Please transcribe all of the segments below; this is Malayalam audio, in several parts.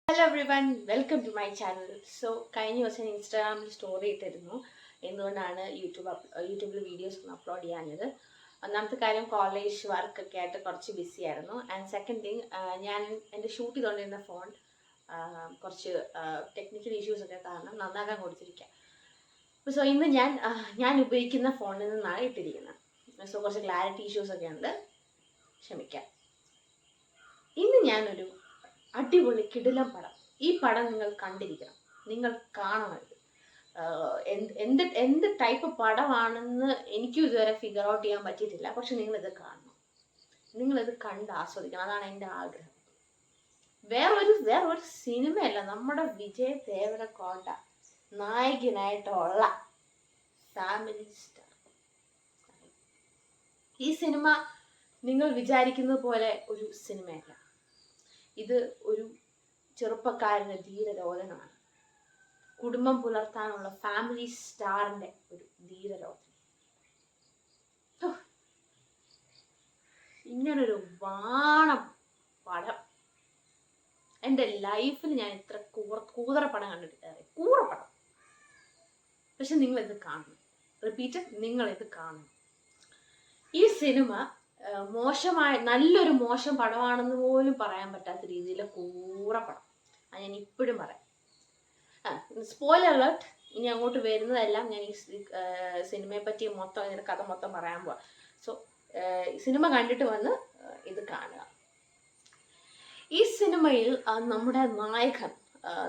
Hello everyone, welcome to my channel. So കഴിഞ്ഞ ദിവസം ഇൻസ്റ്റാഗ്രാമിൽ സ്റ്റോറി ഇട്ടിരുന്നു എന്തുകൊണ്ടാണ് യൂട്യൂബിൽ വീഡിയോസ് ഒന്നും അപ്ലോഡ് ചെയ്യാഞ്ഞത്. ഒന്നാമത്തെ കാര്യം, കോളേജ് വർക്കൊക്കെ ആയിട്ട് കുറച്ച് ബിസി ആയിരുന്നു. ആൻഡ് സെക്കൻഡ് തിങ്, ഞാൻ എൻ്റെ ഷൂട്ട് ചെയ്തുകൊണ്ടിരുന്ന ഫോൺ കുറച്ച് ടെക്നിക്കൽ ഇഷ്യൂസൊക്കെ കാരണം നന്നാക്കാൻ കൊടുത്തിരിക്കുക. സോ ഇന്ന് ഞാൻ ഉപയോഗിക്കുന്ന ഫോണിൽ നിന്നാണ് ഇട്ടിരിക്കുന്നത്. സോ കുറച്ച് ക്ലാരിറ്റി ഇഷ്യൂസൊക്കെ ഉണ്ട്, ക്ഷമിക്കാം. ഇന്ന് ഞാനൊരു അടിപൊളി കിടിലം പടം, ഈ പടം നിങ്ങൾ കണ്ടിരിക്കണം, നിങ്ങൾ കാണണം. എന്ത് ടൈപ്പ് പടമാണെന്ന് എനിക്കും ഇതുവരെ ഫിഗർ ഔട്ട് ചെയ്യാൻ പറ്റിയിട്ടില്ല. പക്ഷെ നിങ്ങളിത് കാണണം, നിങ്ങളിത് കണ്ട് ആസ്വദിക്കണം, അതാണ് എൻ്റെ ആഗ്രഹം. വേറൊരു സിനിമയല്ല, നമ്മുടെ വിജയ് ദേവരകൊണ്ട നായകനായിട്ടുള്ള ഫാമിലി സ്റ്റാർ. ഈ സിനിമ നിങ്ങൾ വിചാരിക്കുന്നത് പോലെ ഒരു സിനിമയല്ല. ഇത് ഒരു ചെറുപ്പക്കാരൻ്റെ ധീരരോധനമാണ്. കുടുംബം പുലർത്താനുള്ള ഫാമിലി സ്റ്റാറിന്റെ ഒരു ധീരരോധനം. ഇങ്ങനൊരു വാണം പടം എൻ്റെ ലൈഫിൽ ഞാൻ ഇത്ര കൂതറ പടം കണ്ടിട്ടില്ല. കൂറപ്പടം. പക്ഷെ നിങ്ങളിത് കാണണം. റിപ്പീറ്റ്, നിങ്ങളിത് കാണണം. ഈ സിനിമ നല്ലൊരു മോശം പടമാണെന്ന് പോലും പറയാൻ പറ്റാത്ത രീതിയിൽ കൂറപ്പടം. അത് ഞാൻ ഇപ്പോഴും പറയാം. സ്പോയിലർ അലേർട്ട്, ഇനി അങ്ങോട്ട് വരുന്നതെല്ലാം ഞാൻ ഈ സിനിമയെ പറ്റി മൊത്തം, ഇതിൻ്റെ കഥ മൊത്തം പറയാൻ പോവാം. സോ സിനിമ കണ്ടിട്ട് വന്ന് ഇത് കാണുക. ഈ സിനിമയിൽ നമ്മുടെ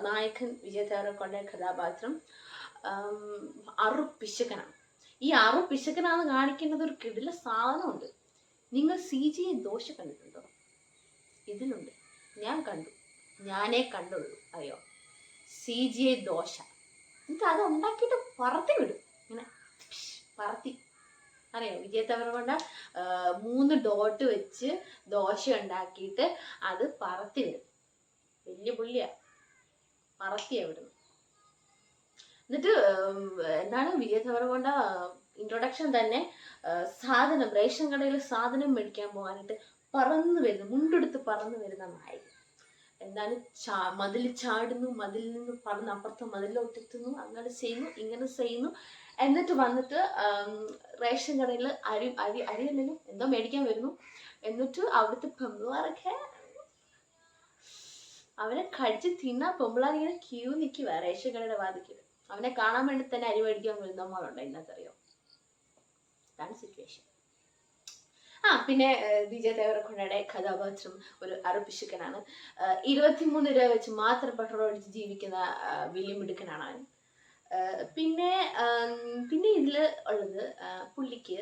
നായകൻ വിജയ് ദേവരകൊണ്ട കഥാപാത്രം അറുപിശുക്കനാണ്. ഈ അറുപിശുക്കനാന്ന് കാണിക്കുന്നത് ഒരു കിടില സാധനമുണ്ട്. നിങ്ങൾ CGI ദോശ കണ്ടിട്ടുണ്ടോ? ഇതിലുണ്ട്. ഞാനേ കണ്ടുള്ളൂ. അറിയോ? CGI ദോശ. എന്നിട്ട് അത് ഉണ്ടാക്കിയിട്ട് പറത്തി വിടും. ഇങ്ങനെ പറത്തി, അറിയോ? വിജയ് ദേവരകൊണ്ട 3 ഡോട്ട് വെച്ച് ദോശ ഉണ്ടാക്കിയിട്ട് അത് പറത്തി വിടും. വലിയ പുള്ളിയാ, പറത്തിയാ വിടുന്നു. എന്നിട്ട് എന്താണ് വിജയ് ദേവരകൊണ്ട ഇൻട്രൊഡക്ഷൻ തന്നെ, റേഷൻ കടയിൽ സാധനം മേടിക്കാൻ പോകാനായിട്ട് പറന്നു വരുന്നു, മുണ്ടെടുത്ത് പറന്നു വരുന്ന നായകൻ. എന്താണ്, മതിൽ ചാടുന്നു, മതിലിൽ നിന്ന് പറന്ന് അപ്പുറത്തെ മതിലോട്ടെത്തുന്നു, അങ്ങനെ ചെയ്യുന്നു, ഇങ്ങനെ ചെയ്യുന്നു. എന്നിട്ട് വന്നിട്ട് റേഷൻ കടയിൽ അരിയല്ലെങ്കിലും എന്തോ മേടിക്കാൻ വരുന്നു. എന്നിട്ട് അവിടുത്തെ പെമ്പിളാരൊക്കെ അവനെ കടിച്ച് തിന്നാ പെമ്പിളാരിങ്ങനെ ക്യൂ നിൽക്കുക റേഷൻ കടയുടെ വാതിക്കൽ. അവനെ കാണാൻ വേണ്ടി തന്നെ അരി മേടിക്കാൻ വരുന്നവരുണ്ട്. ഇന്നത്തറിയോ? അതാണ് സിറ്റുവേഷൻ. പിന്നെ വിജയ് ദേവരകൊണ്ടയുടെ കഥാപാത്രം ഒരു അറുപിശുക്കനാണ്. 23 രൂപ വെച്ച് മാത്രം പെട്രോൾ അടിച്ച് ജീവിക്കുന്ന വലിയ മിടുക്കനാണ് അവൻ. പിന്നെ ഇതിൽ ഉള്ളത്, പുള്ളിക്ക്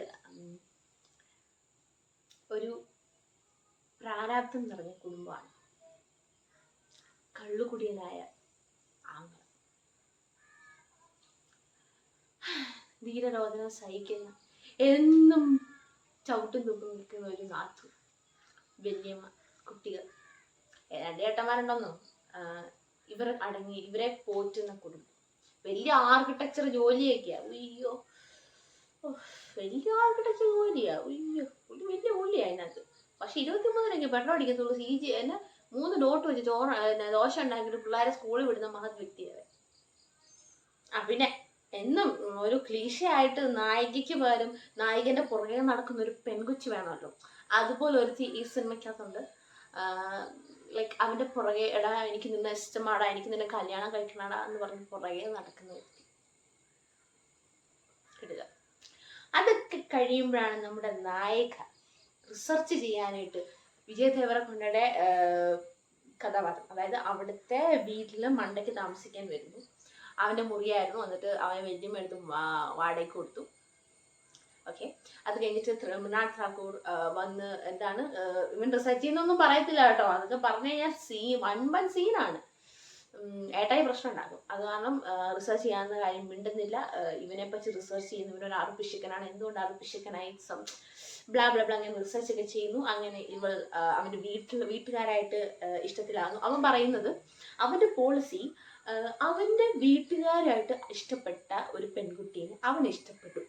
ഒരു പ്രാരാബ്ധം നിറഞ്ഞ കുടുംബമാണ്. കള്ളുകുടിയനായ ആങ്ങൾ, ധീരരോധനം സഹിക്കുന്ന, എന്നും ചവിട്ടും തുപ്പും നിൽക്കുന്ന ഒരു നാത്തു, വല്യമ്മ, കുട്ടികൾ, 2 ഏട്ടന്മാരുണ്ടെന്നോ. ഇവരെ പോറ്റുന്ന കുടുംബം. വലിയ ആർക്കിടെക്ചർ ജോലിയൊക്കെയാ. അയ്യോ, വലിയ ആർക്കിടെക്ചർ ജോലിയാ. അയ്യോ, വലിയ ജോലിയാ അതിനകത്ത്. പക്ഷെ 23 രൂപയ്ക്ക് പെട്രോൾ അടിക്കത്തുള്ളൂ. CG 3 ഡോട്ട് വെച്ച് ദോശ ഉണ്ടാക്കിയിട്ട് പിള്ളേരെ സ്കൂളിൽ വിടുന്ന മഹത് വ്യക്തിയാണ്. പിന്നെ എന്നും ഒരു ക്ലീശയായിട്ട് നായികയ്ക്ക് പകരം നായികന്റെ പുറകെ നടക്കുന്ന ഒരു പെൺകുച്ചി വേണമല്ലോ. അതുപോലെ ഒരുത്തി ഈ സിനിമയ്ക്കകത്തുണ്ട്. ലൈക്ക് അവന്റെ പുറകെ, എടാ എനിക്ക് നിന്നെ ഇഷ്ടമാടാ, എനിക്ക് നിന്നെ കല്യാണം കഴിക്കണടാ എന്ന് പറഞ്ഞ് പുറകെ നടക്കുന്ന വ്യക്തി. കിട്ടുക. അതൊക്കെ കഴിയുമ്പോഴാണ് നമ്മുടെ നായിക റിസർച്ച് ചെയ്യാനായിട്ട് വിജയ് ദേവരകൊണ്ടയുടെ കഥാപാത്രം, അതായത് അവിടുത്തെ വീട്ടില് മണ്ടയ്ക്ക് താമസിക്കാൻ വരുന്നു. അവന്റെ മുറിയായിരുന്നു. എന്നിട്ട് അവനെ വല്യമ്മ എടുത്ത് വാടകയ്ക്ക് കൊടുത്തു. ഓക്കെ, അത് കഴിഞ്ഞിട്ട് മൃണാൾ ഠാക്കൂർ വന്ന് എന്താണ്, ഇവൻ റിസർച്ച് ചെയ്യുന്നൊന്നും പറയത്തില്ല കേട്ടോ. അതൊക്കെ പറഞ്ഞു കഴിഞ്ഞാൽ വൻപൻ സീനാണ്. ഏട്ടായി പ്രശ്നം ഉണ്ടാകും. അത് കാരണം റിസർച്ച് ചെയ്യാവുന്ന കാര്യം മിണ്ടുന്നില്ല. ഇവനെ പറ്റി റിസർച്ച് ചെയ്യുന്നു. ഇവനൊരു അറുപിശുക്കനാണ്, എന്തുകൊണ്ട് അറുപിശുക്കനായി ബ്ലാ ബ്ലാ ബ്ലാ അങ്ങനെ റിസർച്ച് ഒക്കെ ചെയ്യുന്നു. അങ്ങനെ അവന്റെ വീട്ടുകാരായിട്ട് ഇഷ്ടത്തിലാകുന്നു. അവൻ പറയുന്നത്, അവന്റെ പോളിസി, അവന്റെ വീട്ടുകാരായിട്ട് ഇഷ്ടപ്പെട്ട ഒരു പെൺകുട്ടീനെ അവൻ ഇഷ്ടപ്പെട്ടു.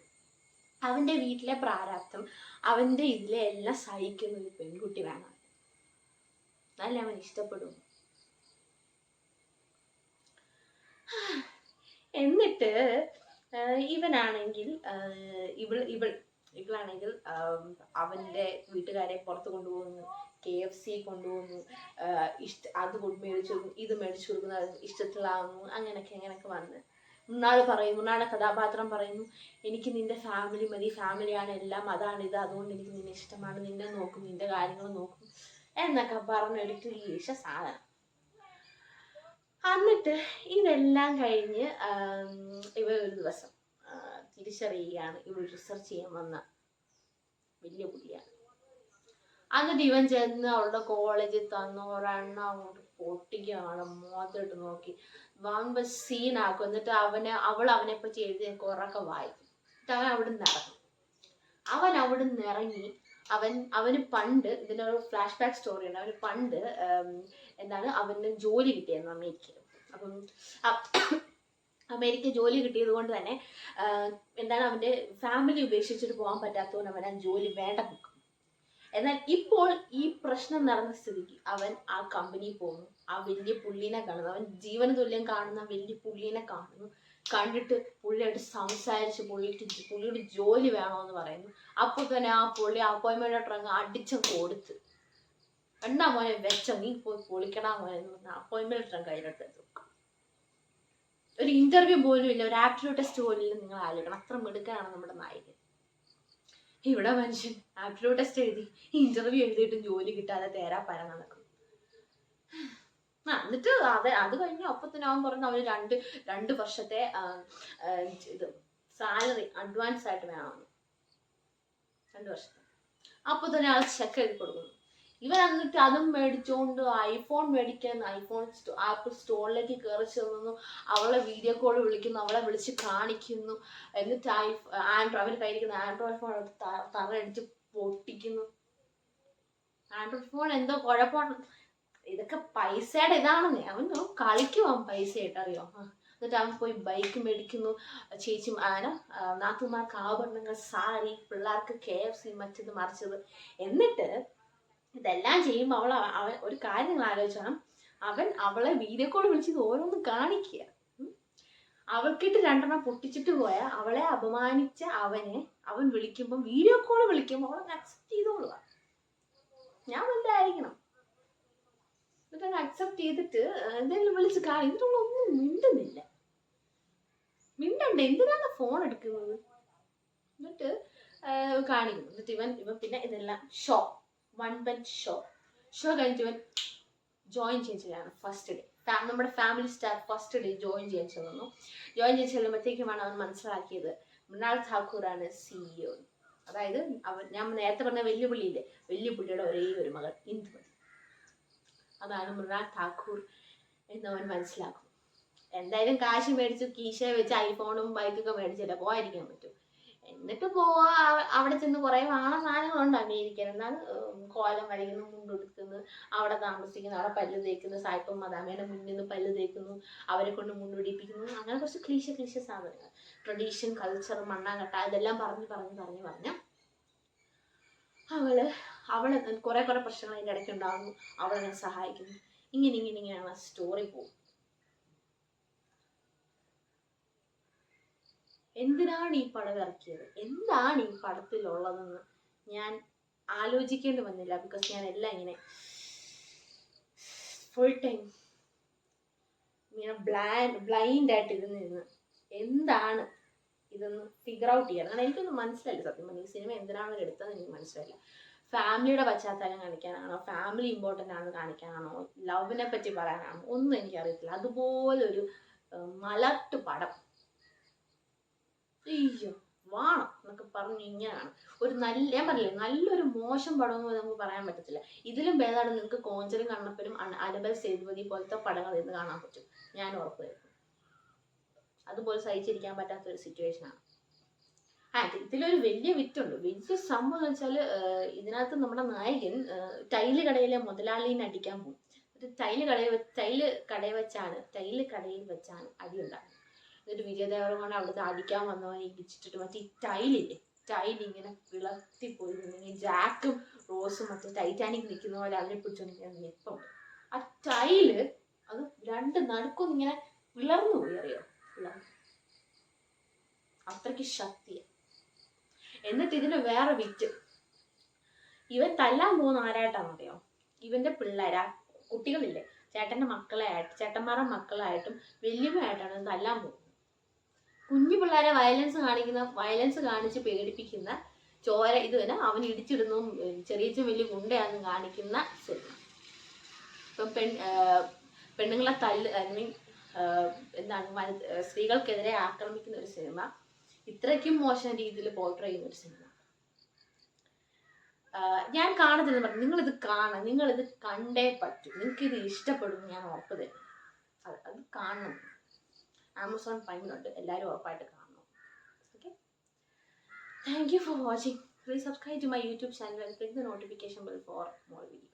അവന്റെ വീട്ടിലെ പ്രാരാബ്ധം, അവന്റെ ഇതിലെ എല്ലാം സഹിക്കുന്ന ഒരു പെൺകുട്ടി വേണം. നല്ല അവൻ ഇഷ്ടപ്പെടും. എന്നിട്ട് ഇവനാണെങ്കിൽ ഇവളാണെങ്കിൽ അവൻ്റെ വീട്ടുകാരെ പുറത്ത് കൊണ്ടുപോകുന്നു, KFC കൊണ്ടുപോകുന്നു, അത് മേടിച്ചു കൊടുക്കുന്നു, ഇത് മേടിച്ചു കൊടുക്കുന്നു, ഇഷ്ടത്തിലാവുന്നു, അങ്ങനെയൊക്കെ വന്ന് മൃണാളുടെ കഥാപാത്രം പറയുന്നു, എനിക്ക് നിന്റെ ഫാമിലി മതി, ഫാമിലിയാണ് എല്ലാം, അതാണിത്, അതുകൊണ്ട് എനിക്ക് നിന്നെ ഇഷ്ടമാണ്, നിന്നെ നോക്കും, നിന്റെ കാര്യങ്ങൾ നോക്കും എന്നൊക്കെ പറഞ്ഞൊരു ക്ലീശ സാധനം. എന്നിട്ട് ഇതെല്ലാം കഴിഞ്ഞ് ഇവ ഒരു ദിവസം തിരിച്ചറിയുകയാണ് ഇവൾ റിസർച്ച് ചെയ്യാൻ വന്ന വലിയ പുള്ളിയാണ്. എന്നിട്ട് ഇവൻ ചെന്ന് അവളുടെ കോളേജിൽ തന്ന ഒരെണ്ണം അങ്ങോട്ട് പൊട്ടിക്കുകയാണ്, മോത്തിട്ട് നോക്കി വമ്പ സീനാക്കും. എന്നിട്ട് അവൾ അവനെ പറ്റി എഴുതിയ കുറൊക്കെ വായിക്കും. എന്നിട്ട് അവൻ അവിടുന്ന് ഇറങ്ങി അവന് പണ്ട് ഇതിനൊരു ഫ്ലാഷ് ബാക്ക് സ്റ്റോറിയാണ്. അവന് പണ്ട് അവന് ജോലി കിട്ടിയെന്ന് അമേരിക്കയിൽ. അപ്പം അമേരിക്ക ജോലി കിട്ടിയത് കൊണ്ട് തന്നെ അവൻ്റെ ഫാമിലി ഉപേക്ഷിച്ചിട്ട് പോകാൻ പറ്റാത്തതുകൊണ്ട് അവൻ ആ ജോലി വേണ്ട നിൽക്കും. എന്നാൽ ഇപ്പോൾ ഈ പ്രശ്നം നടന്ന സ്ഥിതിക്ക് അവൻ ആ കമ്പനിയിൽ പോകുന്നു, ആ വലിയ പുള്ളിനെ കാണുന്നു, അവൻ ജീവന തുല്യം കാണുന്ന വലിയ പുള്ളിനെ കാണുന്നു. കണ്ടിട്ട് പുള്ളിയായിട്ട് സംസാരിച്ച് പുള്ളിയുടെ ജോലി വേണമെന്ന് പറയുന്നു. അപ്പോൾ തന്നെ ആ പുള്ളി അപ്പോയിൻമെന്റ് ലെറ്റർ അങ്ങ് അടിച്ച് കൊടുത്ത്, എന്നാ മോനെ വെച്ച നീ പോയി പൊളിക്കണ മോനെ എന്ന് പറഞ്ഞാൽ അപ്പോയിൻമെന്റ് ലെറ്റർ കയ്യിലെടുത്ത് ഒരു ഇന്റർവ്യൂ പോലും ഇല്ല, ഒരു ആപ്റ്റിറ്റ്യൂഡ് ടെസ്റ്റ് പോലും ഇല്ല. നിങ്ങൾ ആലോചിക്കണം, അത്ര മിടുക്കാണ് നമ്മുടെ നായകൻ. ഇവിടെ മനുഷ്യൻ ആപ്റ്റിറ്റ്യൂഡ് ടെസ്റ്റ് എഴുതി ഇന്റർവ്യൂ എഴുതിയിട്ടും ജോലി കിട്ടാതെ തേരാ പര നടക്കും. എന്നിട്ട് അത് കഴിഞ്ഞ് ഒപ്പത്തിന് അവൻ പറഞ്ഞു അവന് രണ്ട് വർഷത്തെ ഇത് സാലറി അഡ്വാൻസ് ആയിട്ട് വേണമെന്ന്. 2 വർഷത്തെ. അപ്പൊ തന്നെ ആൾ ചെക്ക് എഴുതി കൊടുക്കുന്നു. ഇവൻ എന്നിട്ട് അതും മേടിച്ചോണ്ട് ഐഫോൺ മേടിക്കാൻ ആപ്പിൾ സ്റ്റോറിലേക്ക് കയറി ചെന്നു, അവളെ വീഡിയോ കോൾ വിളിക്കുന്നു, അവളെ വിളിച്ച് കാണിക്കുന്നു. എന്നിട്ട് അവന് കയ്യിരിക്കുന്ന ആൻഡ്രോയിഡ് ഫോൺ തറയടിച്ച് പൊട്ടിക്കുന്നു. ആൻഡ്രോയിഡ് ഫോൺ എന്തോ കുഴപ്പമാണ്, ഇതൊക്കെ പൈസയുടെ ഇതാണെന്നേ. അവൻ കളിക്കുവാൻ പൈസ ആയിട്ടറിയോ. എന്നിട്ട് അവൻ പോയി ബൈക്ക് മേടിക്കുന്നു, ചേച്ചി നാത്തുമാർക്ക് ആഭരണങ്ങൾ, സാരി, പിള്ളേർക്ക് KFC, മറ്റത് മറിച്ചത്. എന്നിട്ട് ഇതെല്ലാം ചെയ്യുമ്പോൾ അവൻ ഒരു കാര്യം നിങ്ങൾ ആലോചിക്കണം, അവൻ അവളെ വീഡിയോ കോൾ വിളിച്ചത് ഓരോന്നും കാണിക്കുക. അവൾക്കിട്ട് 2 പൊട്ടിച്ചിട്ട് പോയ അവളെ അപമാനിച്ച അവൻ വിളിക്കുമ്പോൾ വീഡിയോ കോൾ വിളിക്കുമ്പോൾ അവളെ അക്സെപ്റ്റ് ചെയ്തോളുക. ഞാൻ വലുതായിരിക്കണം, എന്നിട്ട് അക്സെപ്റ്റ് ചെയ്തിട്ട് എന്തെങ്കിലും വിളിച്ച് കാണും. ഇതിനൊന്നും മിണ്ടുന്നില്ല. മിണ്ടണ്ട, എന്തിനാണ് ഫോൺ എടുക്കുന്നത്? എന്നിട്ട് കാണിക്കുന്നു. എന്നിട്ട് ഇവൻ പിന്നെ ഇതെല്ലാം വൺ ബെഞ്ച് ഷോ കഴിഞ്ഞിട്ട് ഇവൻ ജോയിൻ ചെയ്യാണ് ഫസ്റ്റ് ഡേ. നമ്മുടെ family star first day join ചെയ്യാൻ ചെല്ലുമ്പോഴത്തേക്കുമാണ് അവൻ മനസ്സിലാക്കിയത് മൃണാൾ ഠാക്കൂറാണ് CEO. അതായത് ഞാൻ നേരത്തെ പറഞ്ഞ വലിയ പുള്ളിയുടെ ഒരേ ഒരു മകൾ ഇന്ദുമതി, അതാണ് മൃണാൾ ഠാക്കൂർ എന്നവൻ മനസ്സിലാക്കും. എന്തായാലും കാശ് മേടിച്ചു കീശ വെച്ച് ഐഫോണും ബൈക്കൊക്കെ മേടിച്ചില്ല പോകാതിരിക്കാൻ പറ്റും. എന്നിട്ട് അവിടെ ചെന്ന് കുറെ സാധനങ്ങളുണ്ട് അമേരിക്കൻ. എന്നാൽ കോലം വരയ്ക്കുന്നു, മുണ്ടെടുക്കുന്നു, അവിടെ താമസിക്കുന്നു, അവിടെ പല്ല് തേക്കുന്നു, സായിപ്പം മദാമയുടെ മുന്നിൽ നിന്ന് പല്ല് തേക്കുന്നു, അവരെ കൊണ്ട് മുണ്ടുപിടിപ്പിക്കുന്നു. അങ്ങനെ കുറച്ച് ക്ലീശ സാധനങ്ങൾ, ട്രഡീഷൻ, കൾച്ചർ, മണ്ണാങ്കട്ട, ഇതെല്ലാം പറഞ്ഞ് അവള് കുറെ പ്രശ്നങ്ങൾ അതിൻ്റെ ഇടയ്ക്ക് ഉണ്ടാകുന്നു. അവളെ സഹായിക്കുന്നു. ഇങ്ങനെയാണ് സ്റ്റോറി പോകും. എന്തിനാണ് ഈ പടം ഇറക്കിയത്, എന്താണ് ഈ പടത്തിലുള്ളതെന്ന് ഞാൻ ആലോചിക്കേണ്ടി വന്നില്ല. ബിക്കോസ് ഞാൻ എല്ലാം ഇങ്ങനെ ഫുൾ ടൈം ഇങ്ങനെ ബ്ലൈൻഡ് ആയിട്ട് ഇരുന്ന് എന്താണ് ഇതൊന്ന് ഫിഗർ ഔട്ട് ചെയ്യാൻ. കാരണം എനിക്കൊന്നും മനസ്സിലായില്ല സത്യം പറഞ്ഞാൽ ഈ സിനിമ എന്തിനാണ് എടുത്തതെന്ന് എനിക്ക് മനസ്സിലായില്ല. ഫാമിലിയുടെ പശ്ചാത്തലം കാണിക്കാനാണോ, ഫാമിലി ഇമ്പോർട്ടൻ്റ് ആണെന്ന് കാണിക്കാനാണോ, ലവിനെ പറ്റി പറയാനാണോ, ഒന്നും എനിക്കറിയത്തില്ല. അതുപോലൊരു മലട്ട് പടം അയ്യോ വാണം എന്നൊക്കെ പറഞ്ഞു ഇങ്ങനെയാണ് ഒരു ഞാൻ പറഞ്ഞില്ലേ നല്ലൊരു മോശം പടം എന്ന് നമുക്ക് പറയാൻ പറ്റത്തില്ല. ഇതിലും ഭേദമാണ് നിങ്ങൾക്ക് കോഞ്ചറും കണ്ണപ്പനും അനബൽ സേതുപതി പോലത്തെ പടങ്ങൾ ഇന്ന് കാണാൻ പറ്റും. ഞാൻ ഉറപ്പ് തരുന്നു. അതുപോലെ സഹിച്ചിരിക്കാൻ പറ്റാത്തൊരു സിറ്റുവേഷനാണ്. ഇതിലൊരു വലിയ വിറ്റുണ്ട്. വലിയ സംഭവം എന്ന് വെച്ചാൽ ഇതിനകത്ത് നമ്മുടെ നായകൻ ടൈല് കടയിലെ മുതലാളിനെ അടിക്കാൻ പോകും. ടൈല് കടയിൽ വെച്ചാണ് അടി ഉണ്ടാകുന്നത്. എന്നിട്ട് വിജയദേവരകൊണ്ട് അവിടുത്തെ അടിക്കാൻ വന്നവനെ ഇടിച്ചിട്ടിട്ട് മറ്റേ ഈ ടൈലിങ്ങനെ വിളർത്തിപ്പോയി. ജാക്കും റോസും മറ്റേ ടൈറ്റാനിക് നിൽക്കുന്ന പോലെ അതിനെ പിടിച്ചോണ്ടിരിക്കുന്ന നിപ്പം. ആ ടൈല് അത് 2 നടുക്കൊന്നിങ്ങനെ വിളർന്നു പോയി, അറിയോ? അത്രയ്ക്ക് ശക്തിയാണ്. എന്നിട്ട് ഇതിന് വേറെ വിറ്റ്. ഇവൻ തല്ലാൻ പോകുന്ന ആരായിട്ടാണെന്നറിയോ? ഇവന്റെ പിള്ളേരാ കുട്ടികളില്ലേ, ചേട്ടന്റെ മക്കളായിട്ട്, ചേട്ടന്മാരുടെ മക്കളായിട്ടും വല്യമ്മയായിട്ടാണ് തല്ലാൻ പോകുന്നത്. കുഞ്ഞു പിള്ളേരെ വയലൻസ് കാണിച്ച് പേടിപ്പിക്കുന്ന ചോര ഇത് തന്നെ അവൻ ഇടിച്ചിടുന്നു, ചെറിയ വലിയ ഗുണ്ടയാന്ന് കാണിക്കുന്ന സിനിമ. ഇപ്പം പെണ്ണുങ്ങളെ എന്താണ് സ്ത്രീകൾക്കെതിരെ ആക്രമിക്കുന്ന ഒരു സിനിമ, ഇത്രയ്ക്കും മോശം രീതിയിൽ പോർട്രേ ചെയ്യുന്ന ഒരു സിനിമ ഞാൻ കാണത്തില്ലെന്ന് പറഞ്ഞു. നിങ്ങളിത് കാണണം, നിങ്ങളിത് കണ്ടേ പറ്റൂ, നിങ്ങൾക്കിത് ഇഷ്ടപ്പെടും, ഞാൻ ഉറപ്പ് തരും. അത് കാണണം. ആമസോൺ പ്രൈമിലുണ്ട്, എല്ലാവരും ഉറപ്പായിട്ട് കാണണം. Okay, thank you for watching. Please subscribe to my YouTube channel and click the notification bell for more videos.